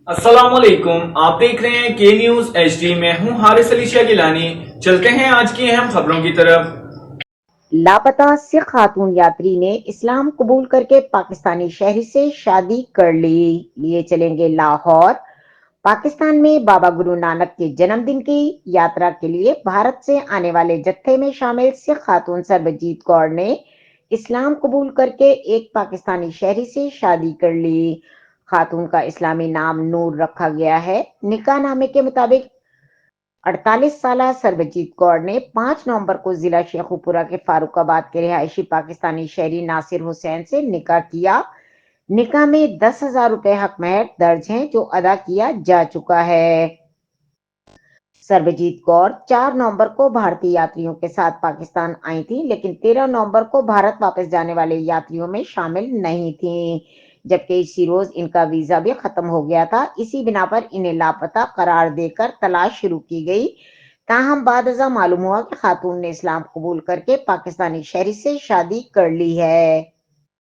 अस्सलाम वालेकुम। आप देख रहे हैं के न्यूज HD। मैं हूं हारिस अली शाह गिलानी। चलते हैं आज की अहम खबरों की तरफ। लापता सिख खातून यात्री ने इस्लाम कबूल करके पाकिस्तानी शहरी से शादी कर ली। लिए चलेंगे लाहौर। पाकिस्तान में बाबा गुरु नानक के जन्मदिन की यात्रा के लिए भारत से आने वाले जत्थे में शामिल सिख खातून सरबजीत कौर ने इस्लाम कबूल करके एक पाकिस्तानी शहरी से शादी कर ली। खातून का इस्लामी नाम नूर रखा गया है। निकाह नामे के मुताबिक 48 साल सरबजीत कौर ने 5 नवंबर को जिला शेखुपुरा के फारूकाबाद के रिहायशी पाकिस्तानी शहरी नासिर हुसैन से निकाह किया। निकाह में 10,000 रुपए हक महर दर्ज हैं जो अदा किया जा चुका है। सरबजीत कौर 4 नवंबर को भारतीय यात्रियों के साथ पाकिस्तान आई थी, लेकिन 13 नवंबर को भारत वापस जाने वाले यात्रियों में शामिल नहीं थी, जबकि इसी रोज इनका वीजा भी खत्म हो गया था। इसी बिना पर इन्हें लापता करार देकर तलाश शुरू की गई। ताहम बादअज़ां मालूम हुआ कि खातून ने इस्लाम कबूल करके पाकिस्तानी शहरी से शादी कर ली है।